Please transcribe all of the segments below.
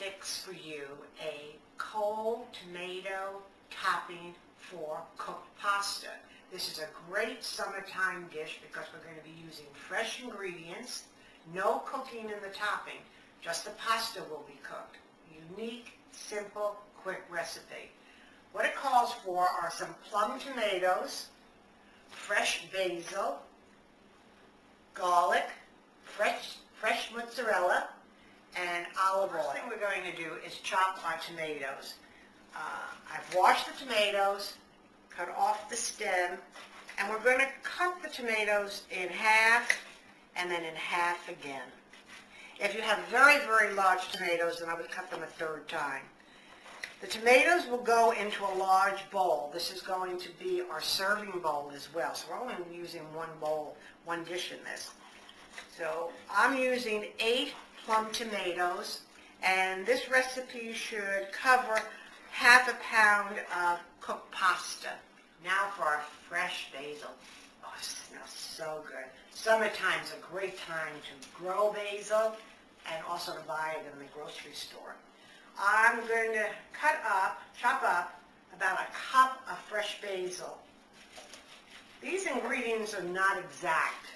fix for you a cold tomato topping for cooked pasta. This is a great summertime dish because we're going to be using fresh ingredients, no cooking in the topping, just the pasta will be cooked. Unique, simple, quick recipe. What it calls for are some plum tomatoes, fresh basil, garlic, fresh mozzarella, and olive oil. The first thing we're going to do is chop our tomatoes. I've washed the tomatoes, cut off the stem, and we're going to cut the tomatoes in half and then in half again. If you have very, very large tomatoes, then I would cut them a third time. The tomatoes will go into a large bowl. This is going to be our serving bowl as well. So we're only using one bowl, one dish in this. So I'm using 8 plum tomatoes, and this recipe should cover half a pound of cooked pasta. Now for our fresh basil. Oh, it smells so good. Summertime's a great time to grow basil and also to buy it in the grocery store. I'm going to chop up about a cup of fresh basil. These ingredients are not exact.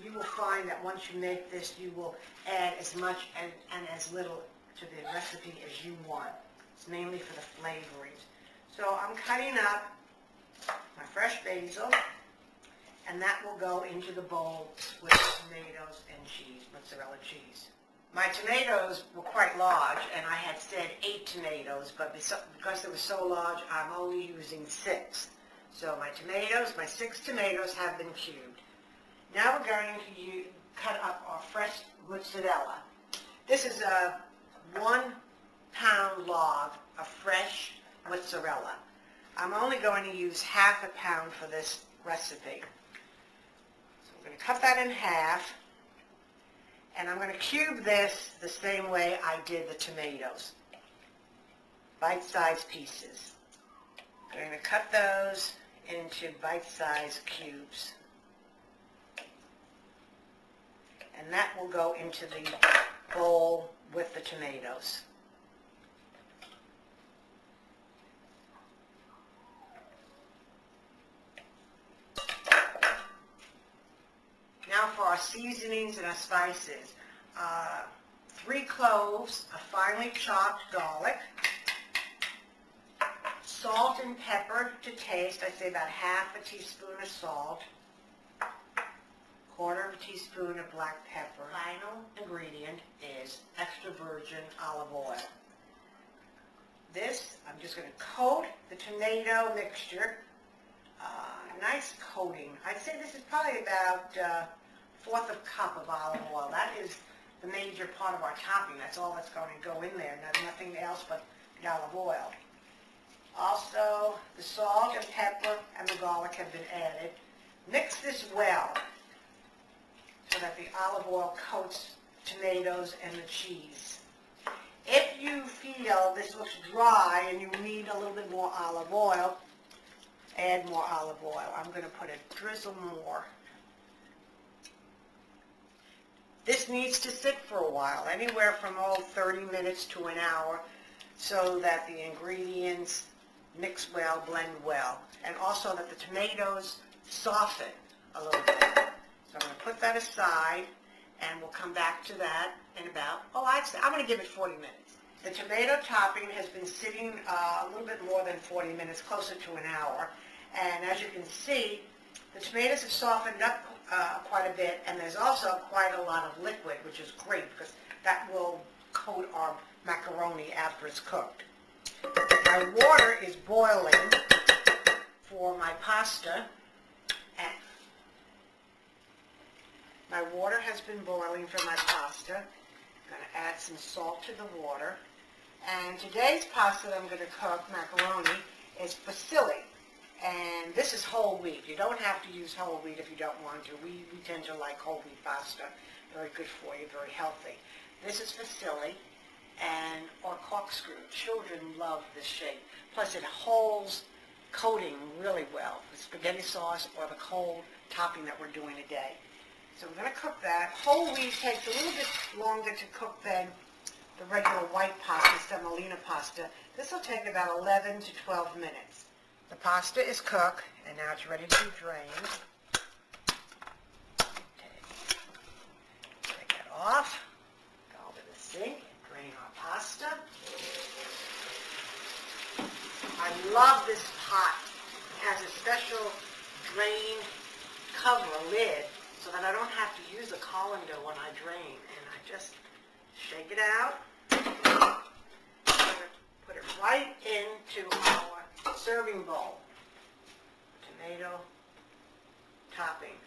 You will find that once you make this, you will add as much and as little to the recipe as you want. It's mainly for the flavorings. So I'm cutting up my fresh basil, and that will go into the bowl with tomatoes and cheese, mozzarella cheese. My tomatoes were quite large, and I had said 8 tomatoes, but because they were so large, I'm only using 6. So my 6 tomatoes have been cubed. Now we're going to cut up our fresh mozzarella. This is a 1-pound log of fresh mozzarella. I'm only going to use half a pound for this recipe. So I'm going to cut that in half, and I'm going to cube this the same way I did the tomatoes, bite-sized pieces. I'm going to cut those into bite-sized cubes. And that will go into the bowl with the tomatoes. Now for our seasonings and our spices. 3 cloves of finely chopped garlic, salt and pepper to taste. I say about half a teaspoon of salt, 1/4 teaspoon of black pepper. Final ingredient is extra virgin olive oil. This, I'm just going to coat the tomato mixture. Nice coating. I'd say this is probably about 1/4 cup of olive oil. That is the major part of our topping. That's all that's going to go in there. Nothing else but the olive oil. Also, the salt and pepper and the garlic have been added. Mix this well so that the olive oil coats tomatoes and the cheese. If you feel this looks dry and you need a little bit more olive oil, add more olive oil. I'm going to put a drizzle more. This needs to sit for a while, anywhere from 30 minutes to an hour, so that the ingredients mix well, blend well, and also that the tomatoes soften a little bit. So I'm going to put that aside, and we'll come back to that in about, I'm going to give it 40 minutes. The tomato topping has been sitting a little bit more than 40 minutes, closer to an hour. And as you can see, the tomatoes have softened up quite a bit, and there's also quite a lot of liquid, which is great because that will coat our macaroni after it's cooked. My water is boiling for my pasta. My water has been boiling for my pasta. I'm going to add some salt to the water. And today's pasta that I'm going to cook, macaroni, is fusilli. And this is whole wheat. You don't have to use whole wheat if you don't want to. We tend to like whole wheat pasta. Very good for you, very healthy. This is fusilli or corkscrew. Children love this shape. Plus it holds coating really well. The spaghetti sauce or the cold topping that we're doing today. So we're going to cook that. Whole wheat takes a little bit longer to cook than the regular white pasta, semolina pasta. This will take about 11 to 12 minutes. The pasta is cooked, and now it's ready to be drained. Okay. Take it off, go over the sink, and drain our pasta. I love this pot. It has a special drain cover, lid, so that I don't have to use a colander when I drain. And I just shake it out, put it right into our serving bowl. Tomato topping.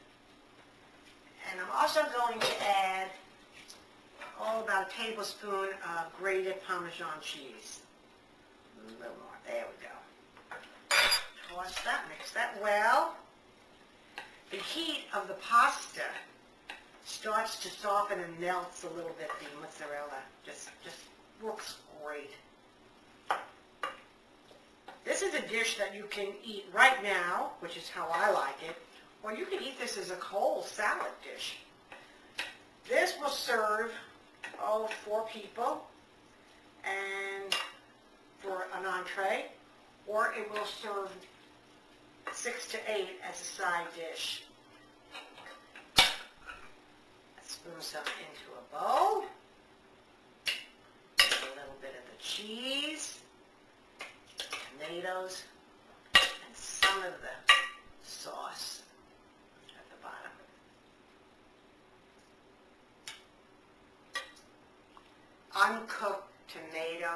And I'm also going to add about a tablespoon of grated Parmesan cheese. A little more. There we go. Toss that, mix that well. The heat of the pasta starts to soften and melts a little bit the mozzarella. Just looks great. This is a dish that you can eat right now, which is how I like it, or you can eat this as a cold salad dish. This will serve, 4 people, and for an entree, or it will serve 6 to 8 as a side dish. Spoon some into a bowl. A little bit of the cheese, tomatoes, and some of the sauce at the bottom. Uncooked tomato